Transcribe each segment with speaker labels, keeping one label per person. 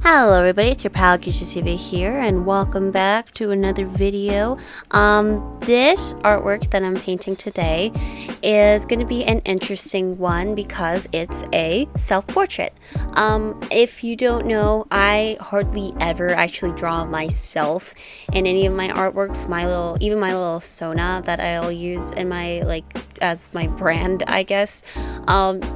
Speaker 1: Hello everybody, it's your pal E.V.A here, and welcome back to another video. This artwork that I'm painting today is going to be an interesting one because it's a self-portrait. If you don't know, I hardly ever actually draw myself in any of my artworks. Even my little Sona that I'll use in my, as my brand, I guess,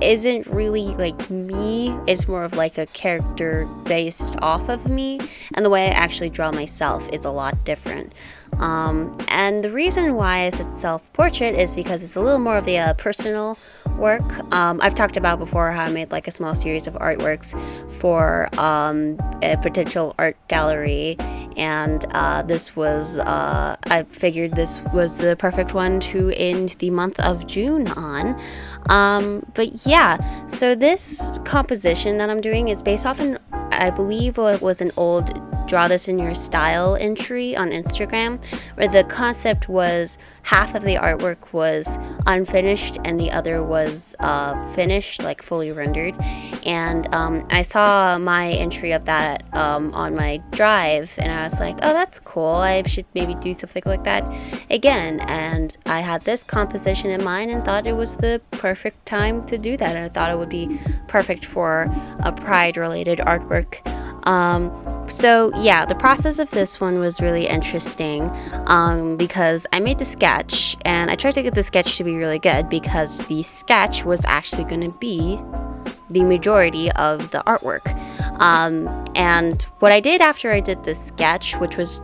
Speaker 1: isn't really like me. It's more of like a character based off of me, and the way I actually draw myself is a lot different. And the reason why it's a self-portrait is because it's a little more of a personal work. I've talked about before how I made like a small series of artworks for a potential art gallery, and this was I figured this was the perfect one to end the month of June on. But yeah, so this composition that I'm doing is based off I believe it was an old draw this in your style entry on Instagram, where the concept was half of the artwork was unfinished and the other was finished, like fully rendered. And I saw my entry of that on my drive, and I was like, oh, that's cool, I should maybe do something like that again. And I had this composition in mind and thought it was the perfect time to do that, and I thought it would be perfect for a pride related artwork. So yeah, the process of this one was really interesting because I made the sketch, and I tried to get the sketch to be really good because the sketch was actually going to be the majority of the artwork. And what I did after I did the sketch, which was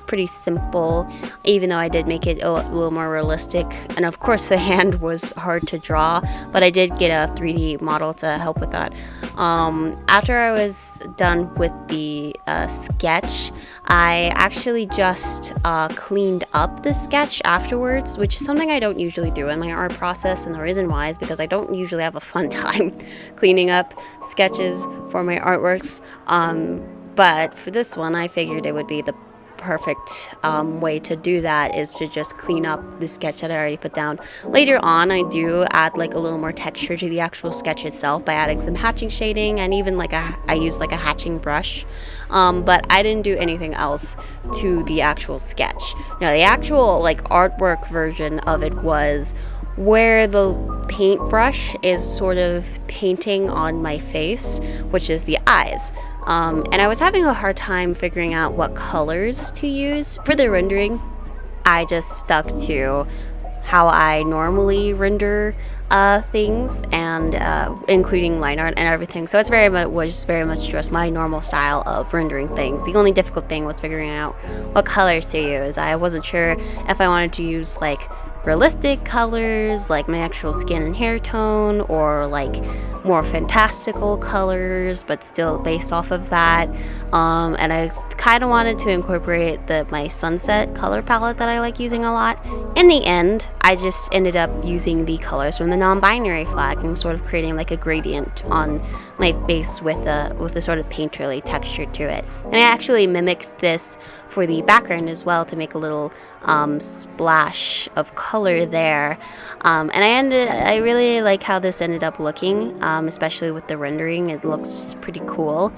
Speaker 1: pretty simple, even though I did make it a little more realistic, and of course the hand was hard to draw, but I did get a 3D model to help with that. After I was done with the sketch, I actually just cleaned up the sketch afterwards, which is something I don't usually do in my art process, and the reason why is because I don't usually have a fun time cleaning up sketches for my artworks. But for this one, I figured it would be the perfect way to do that, is to just clean up the sketch that I already put down. Later on, I do add like a little more texture to the actual sketch itself by adding some hatching shading, and even I use like a hatching brush. But I didn't do anything else to the actual sketch. Now, the actual like artwork version of it was where the paintbrush is sort of painting on my face, which is the eyes. And I was having a hard time figuring out what colors to use. For the rendering, I just stuck to how I normally render things, and including line art and everything. So it's very much just my normal style of rendering things. The only difficult thing was figuring out what colors to use. I wasn't sure if I wanted to use like realistic colors, like my actual skin and hair tone, or like more fantastical colors, but still based off of that. And I kind of wanted to incorporate my sunset color palette that I like using a lot. In the end, I just ended up using the colors from the non-binary flag and sort of creating like a gradient on my face with a sort of painterly texture to it. And I actually mimicked this for the background as well to make a little splash of color there. And I really like how this ended up looking, especially with the rendering. It looks pretty cool.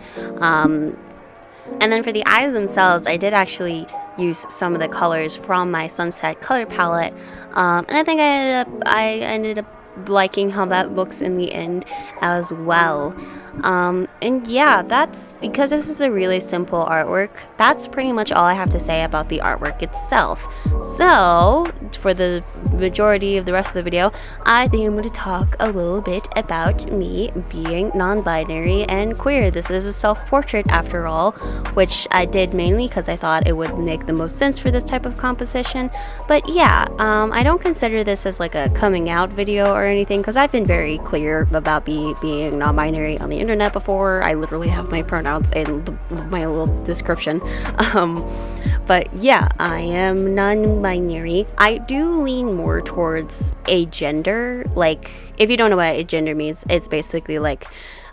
Speaker 1: And then for the eyes themselves, I did actually use some of the colors from my sunset color palette, and I think I ended up liking how that looks in the end as well. And yeah, that's because this is a really simple artwork. That's pretty much all I have to say about the artwork itself. So for the majority of the rest of the video, I think I'm going to talk a little bit about me being non-binary and queer. This is a self-portrait after all, which I did mainly because I thought it would make the most sense for this type of composition. But yeah, I don't consider this as like a coming out video or anything, because I've been very clear about being non-binary on the internet before. I literally have my pronouns in my little description. But yeah, I am non-binary. I do lean more towards agender. Like, if you don't know what agender means, it's basically like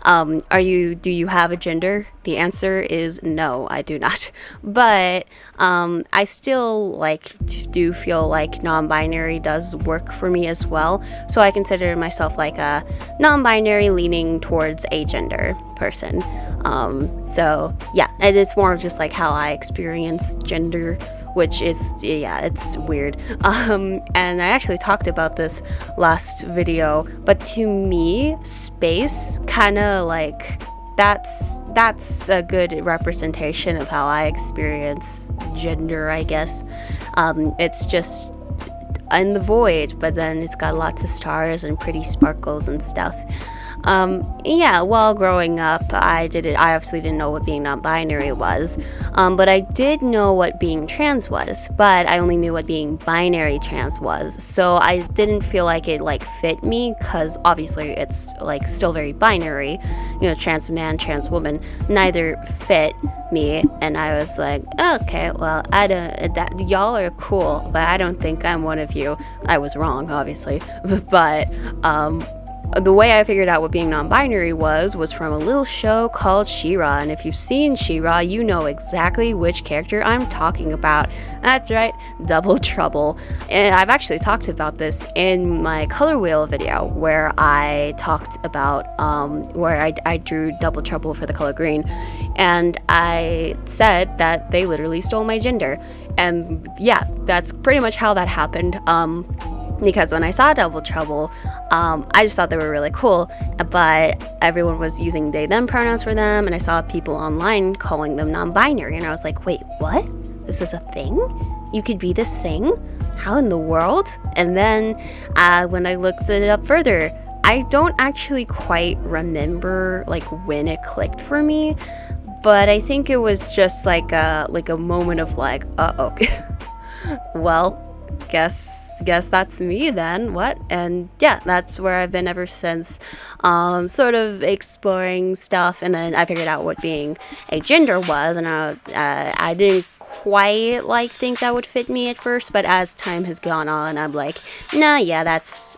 Speaker 1: Do you have a gender? The answer is no, I do not. But I still do feel like non-binary does work for me as well. So I consider myself like a non-binary leaning towards a gender person. So yeah, and it's more of just like how I experience gender, which is, yeah, it's weird. And I actually talked about this last video, but to me, space kind of like, that's a good representation of how I experience gender, I guess. It's just in the void, but then it's got lots of stars and pretty sparkles and stuff. Yeah, while growing up, I obviously didn't know what being non-binary was, but I did know what being trans was, but I only knew what being binary trans was, so I didn't feel like it, fit me, because obviously it's, still very binary, trans man, trans woman, neither fit me, and I was like, okay, well, y'all are cool, but I don't think I'm one of you. I was wrong, obviously, but, the way I figured out what being non-binary was from a little show called She-Ra, and if you've seen She-Ra, you know exactly which character I'm talking about. That's right, Double Trouble. And I've actually talked about this in my color wheel video, where I talked about, where I drew Double Trouble for the color green, and I said that they literally stole my gender. And yeah, that's pretty much how that happened. Because when I saw Double Trouble, I just thought they were really cool, but everyone was using they, them pronouns for them, and I saw people online calling them non-binary, and I was like, wait, what? This is a thing? You could be this thing? How in the world? And then when I looked it up further, I don't actually quite remember when it clicked for me, but I think it was just like a moment of uh-oh. Well, guess that's me then, what? And yeah, that's where I've been ever since, sort of exploring stuff, and then I figured out what being a gender was, and I didn't quite think that would fit me at first, but as time has gone on, I'm like, nah, yeah, that's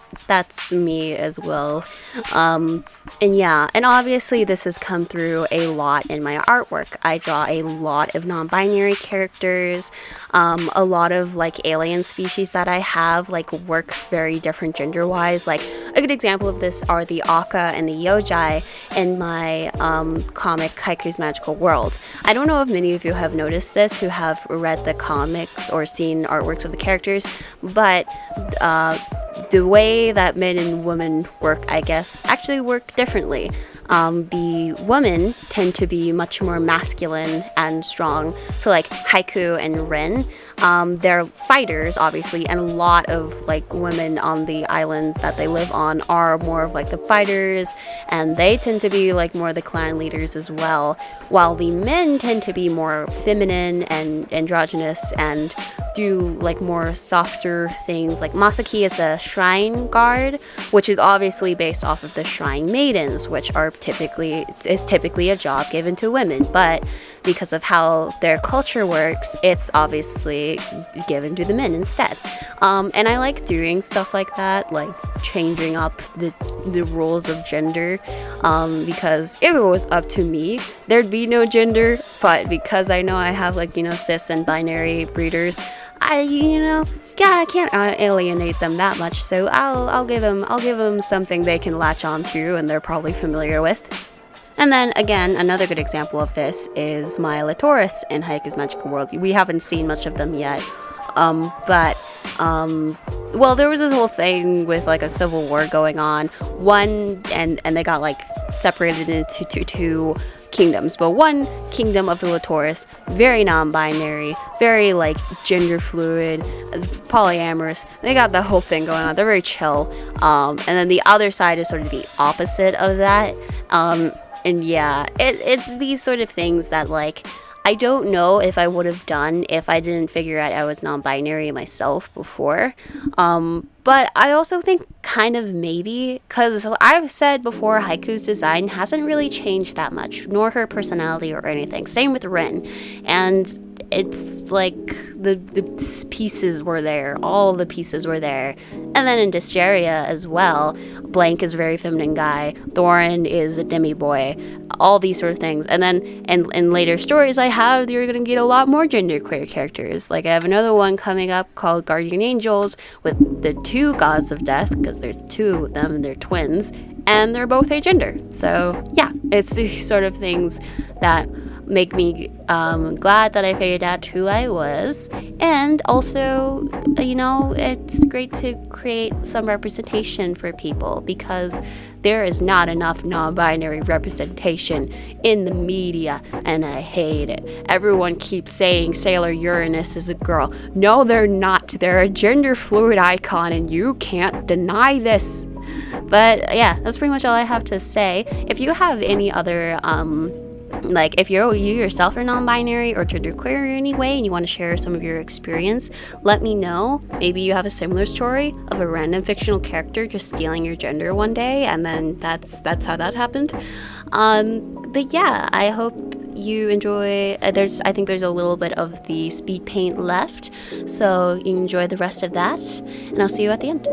Speaker 1: me as well. And yeah, and obviously this has come through a lot in my artwork. I draw a lot of non-binary characters, a lot of alien species that I have work very different gender-wise. A good example of this are the Aka and the Yojai in my comic Haiku's Magical World. I don't know if many of you have noticed this who have read the comics or seen artworks of the characters, but the way that men and women work, I guess, actually work differently. The women tend to be much more masculine and strong. So Haiku and Ren, they're fighters, obviously, and a lot of women on the island that they live on are more of the fighters, and they tend to be more the clan leaders as well, while the men tend to be more feminine and androgynous and do more softer things. Masaki is a shrine guard, which is obviously based off of the shrine maidens, which are typically a job given to women, but because of how their culture works, it's obviously given to the men instead. And I like doing stuff like that, changing up the rules of gender, because if it was up to me, there'd be no gender, but because I know I have cis and binary readers, I can't alienate them that much, so I'll give them something they can latch on to and they're probably familiar with. And then again, another good example of this is my Latoris in Haiku's Magical World. We haven't seen much of them yet, but there was this whole thing with a civil war going on. And they got separated into two kingdoms, but one kingdom of the Latoris, very non-binary, very gender fluid, polyamorous. They got the whole thing going on. They're very chill. And then the other side is sort of the opposite of that. And yeah, it's these sort of things that I don't know if I would have done if I didn't figure out I was non-binary myself before. But I also think kind of maybe, because I've said before, Haiku's design hasn't really changed that much, nor her personality or anything. Same with Ren. And it's like the pieces were there. All the pieces were there. And then in Dysteria as well, Blank is a very feminine guy. Thorin is a demi boy. All these sort of things. And then in later stories you're going to get a lot more genderqueer characters. Like I have another one coming up called Guardian Angels with the two gods of death, because there's two of them and they're twins, and they're both agender. So yeah, it's these sort of things that make me glad that I figured out who I was. And also, it's great to create some representation for people, because there is not enough non-binary representation in the media, and I hate it. Everyone keeps saying Sailor Uranus is a girl. No, they're not. They're a gender fluid icon, and you can't deny this. But yeah, that's pretty much all I have to say. If you have any other like if you yourself are non-binary or genderqueer in any way and you want to share some of your experience, let me know. Maybe you have a similar story of a random fictional character just stealing your gender one day, and then that's how that happened. But yeah, I hope you enjoy. I think there's a little bit of the speed paint left, so you enjoy the rest of that, and I'll see you at the end.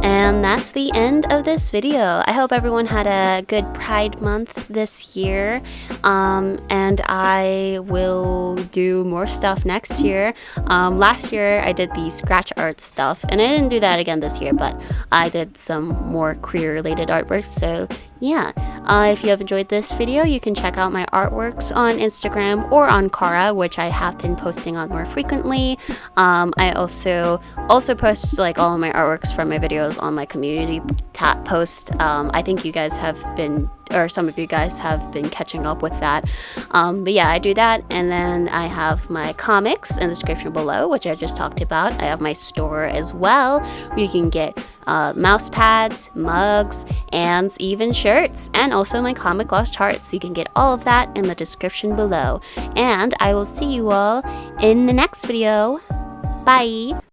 Speaker 1: And that's the end of this video. I hope everyone had a good Pride Month this year. And I will do more stuff next year. Last year I did the scratch art stuff, and I didn't do that again this year, but I did some more queer related artwork. So yeah, if you have enjoyed this video, you can check out my artworks on Instagram or on Kara, which I have been posting on more frequently. I also post like all of my artworks from my videos on my community tab post. I think you guys have been, or some of you guys have been catching up with that. But yeah, I do that, and then I have my comics in the description below, which I just talked about. I have my store as well, where you can get mouse pads, mugs, and even shirts, and also my comic gloss charts. You can get all of that in the description below. And I will see you all in the next video. Bye!